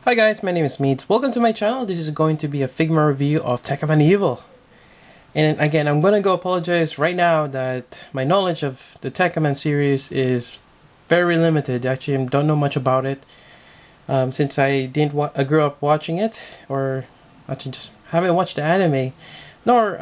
Hi guys, my name is Meads. Welcome to my channel. This is going to be a Figma review of Tekkaman Evil. And again, I'm gonna go apologize right now that my knowledge of the Tekkaman series is very limited. Actually, I don't know much about it since I grew up watching it, or actually just haven't watched the anime, nor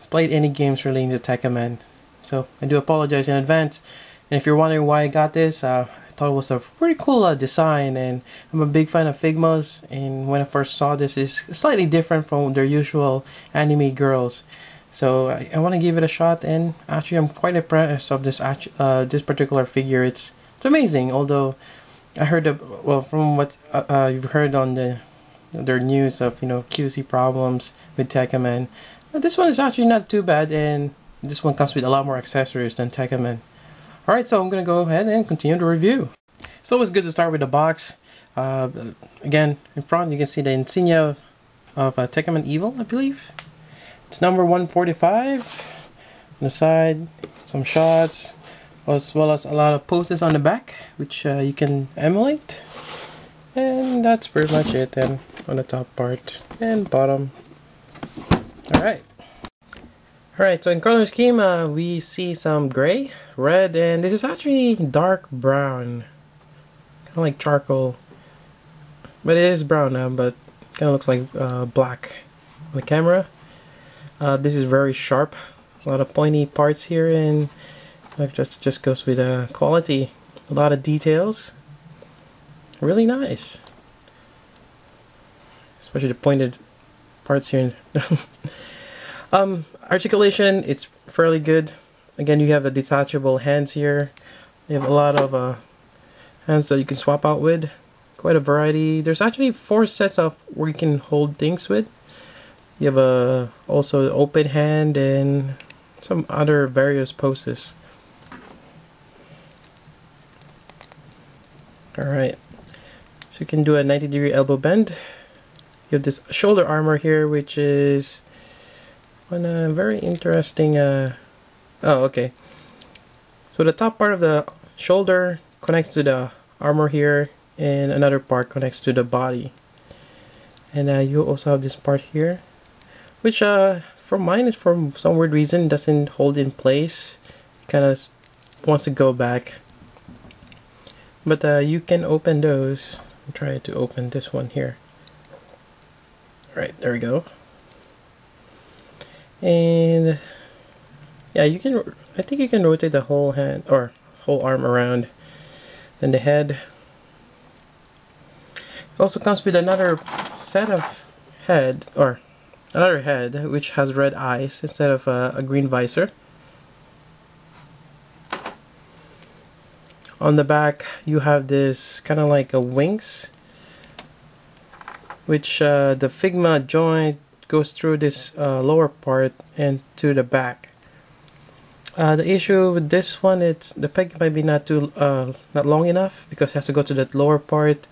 played any games relating to Tekkaman. So I do apologize in advance. And if you're wondering why I got this, I thought it was a pretty cool design, and I'm a big fan of Figmas, and when I first saw this, it's slightly different from their usual anime girls. So I want to give it a shot, and actually I'm quite impressed of this this particular figure. It's amazing, although I heard from what you've heard on their news of QC problems with Tekkaman. This one is actually not too bad, and this one comes with a lot more accessories than Tekkaman. Alright, so I'm going to go ahead and continue the review. So it's good to start with the box. Again, in front you can see the insignia of Tekkaman Evil, I believe. It's number 145. On the side, some shots, as well as a lot of posters on the back, which you can emulate. And that's pretty much it then on the top part and bottom. Alright. Alright, so in color scheme, we see some gray, red, and this is actually dark brown. Kind of like charcoal. But it is brown now, but kind of looks like black on the camera. This is very sharp. A lot of pointy parts here, and that just goes with quality. A lot of details. Really nice. Especially the pointed parts here. Articulation, it's fairly good. Again, you have the detachable hands here. You have a lot of hands that you can swap out with. Quite a variety. There's actually 4 sets of where you can hold things with. You have also an open hand and some other various poses. Alright, so you can do a 90-degree elbow bend. You have this shoulder armor here, which is on a very interesting oh, okay, so the top part of the shoulder connects to the armor here, and another part connects to the body. And you also have this part here, which for mine, is for some weird reason doesn't hold in place. It kind of wants to go back, but you can open those. I'll try to open this one here. Alright, there we go. And yeah, you can, I think you can rotate the whole hand or whole arm around. Then the head. It also comes with another set of head, or another head, which has red eyes instead of a green visor. On the back you have this kind of like a wings, which the Figma joint goes through this lower part and to the back. The issue with this one, it's the peg might be not long enough, because it has to go to that lower part,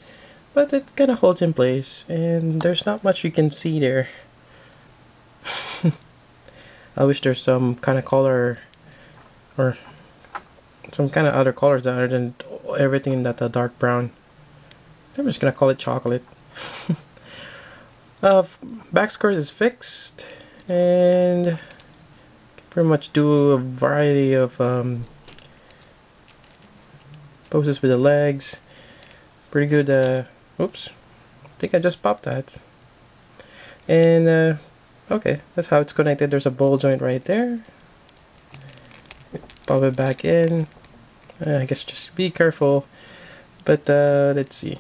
but it kind of holds in place, and there's not much you can see there. I wish there's some kind of color or some kind of other colors other than everything in that dark brown. I'm just gonna call it chocolate. Back skirt is fixed, and can pretty much do a variety of poses with the legs. Pretty good. Oops, I think I just popped that. And okay, that's how it's connected. There's a ball joint right there. Pop it back in. I guess just be careful. But let's see.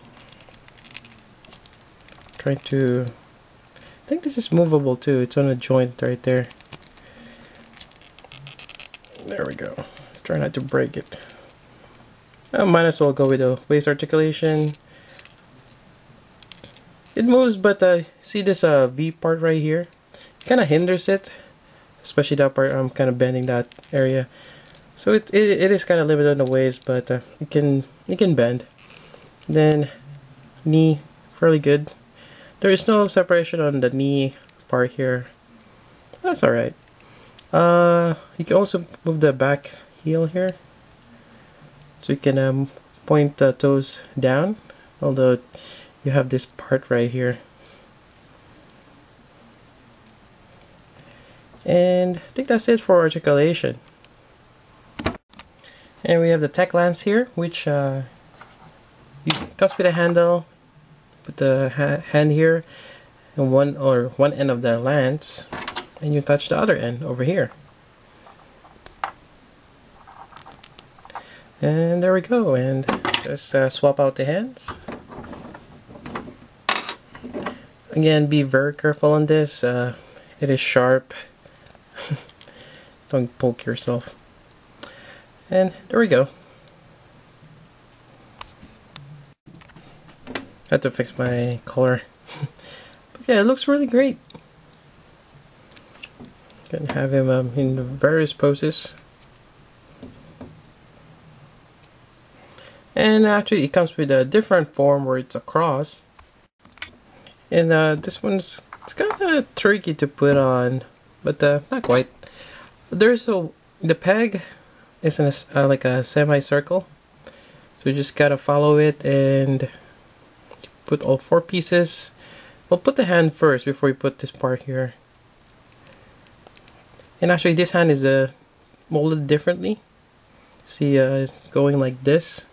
Trying to. I think this is movable too. It's on a joint right there. There we go. Try not to break it. I might as well go with the waist articulation. It moves, but see this V part right here? It kind of hinders it, especially that part. I'm kind of bending that area, so it is kind of limited on the waist, but it can bend. Then knee, fairly good. There is no separation on the knee part here. That's alright. You can also move the back heel here, so you can point the toes down, although you have this part right here. And I think that's it for articulation. And we have the tech lens here, which comes with a handle. Put the hand here and one end of the lens, and you touch the other end over here. And there we go. And just swap out the hands. Again, be very careful on this. It is sharp. Don't poke yourself. And there we go. Had to fix my color. But yeah, it looks really great. Can have him in various poses. And actually, it comes with a different form where it's a cross. And this one's, it's kind of tricky to put on, but not quite. The peg is in a, like a semicircle, so you just gotta follow it and put all 4 pieces. We'll put the hand first before we put this part here. And actually, this hand is molded differently. See, going like this.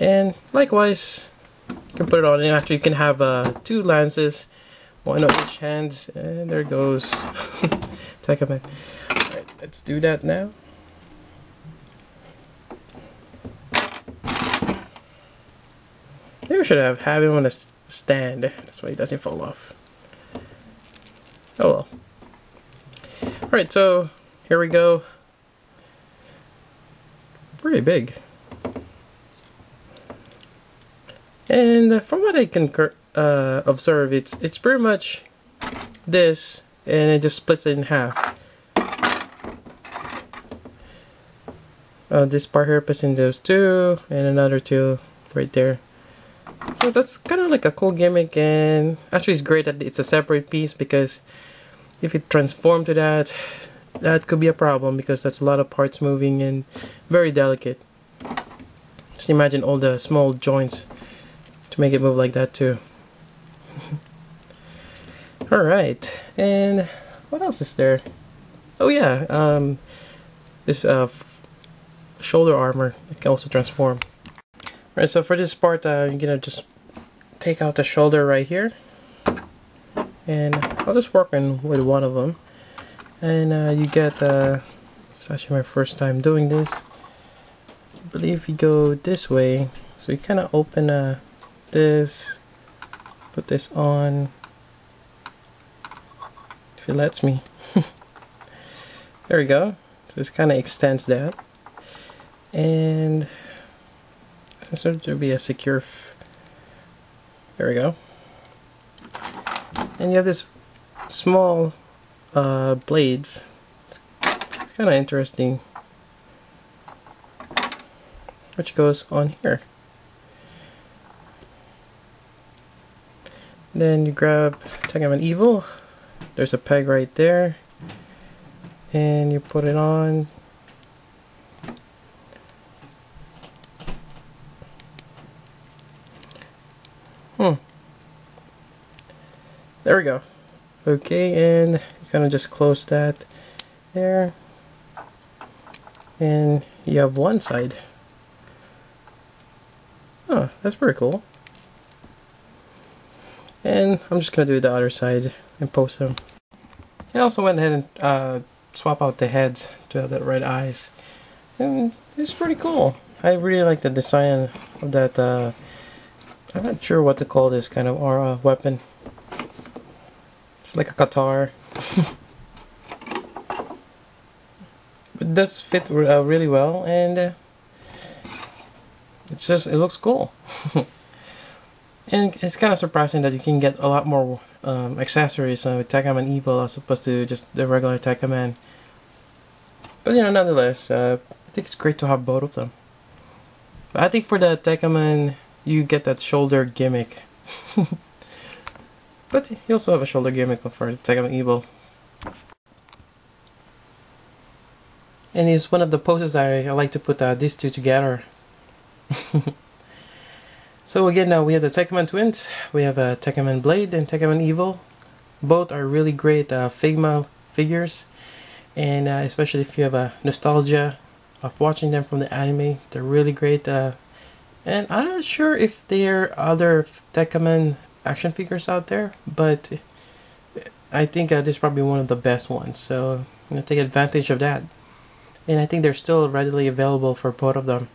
And likewise, you can put it on, and actually you can have 2 lances, one on each hand, and there goes Tekkaman. Alright, let's do that now. Maybe we should have him on a stand, that's why he doesn't fall off. Oh well. Alright, so here we go. Pretty big. And from what I can observe, it's pretty much this, and it just splits it in half. This part here puts in those 2, and another 2 right there. So that's kind of like a cool gimmick, and actually it's great that it's a separate piece, because if it transforms to that could be a problem, because that's a lot of parts moving and very delicate. Just imagine all the small joints to make it move like that too. Alright, and what else is there? Oh yeah, this shoulder armor, it can also transform. Alright, so for this part, you're gonna just take out the shoulder right here, and I'll just work with one of them. And you get, it's actually my first time doing this. I believe you go this way, so you kind of open this, put this on, if it lets me. There we go. So this kind of extends that, and so to be a secure. There we go. And you have this small blades. It's kind of interesting, which goes on here. Then you grab Tekkaman Evil. There's a peg right there, and you put it on. There we go. Okay, and you kind of just close that there, and you have one side. Oh, that's pretty cool. And I'm just gonna do the other side and post them. I also went ahead and swap out the heads to have that red eyes, and it's pretty cool. I really like the design of that. I'm not sure what to call this kind of weapon. It's like a guitar. It does fit really well, and it looks cool. And it's kind of surprising that you can get a lot more accessories with Tekkaman Evil as opposed to just the regular Tekkaman. But you know, nonetheless, I think it's great to have both of them. But I think for the Tekkaman, you get that shoulder gimmick. But you also have a shoulder gimmick for the Tekkaman Evil. And it's one of the poses that I like to put these two together. So again, now we have the Tekkaman twins. We have a Tekkaman Blade and Tekkaman Evil. Both are really great Figma figures, and especially if you have a nostalgia of watching them from the anime, they're really great. And I'm not sure if there are other Tekkaman action figures out there, but I think this is probably one of the best ones. So I'm gonna take advantage of that, and I think they're still readily available for both of them.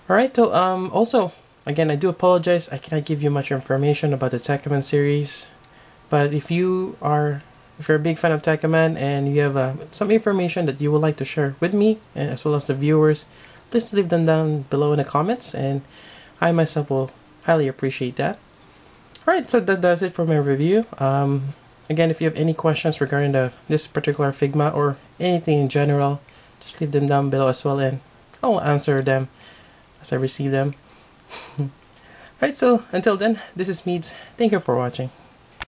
Alright, so also, again, I do apologize, I cannot give you much information about the Tekkaman series, but if you're a big fan of Tekkaman and you have some information that you would like to share with me and as well as the viewers, please leave them down below in the comments, and I myself will highly appreciate that. Alright, so that does it for my review. Again, if you have any questions regarding this particular Figma or anything in general, just leave them down below as well, and I will answer them as I receive them. Alright, so until then, this is Meads. Thank you for watching.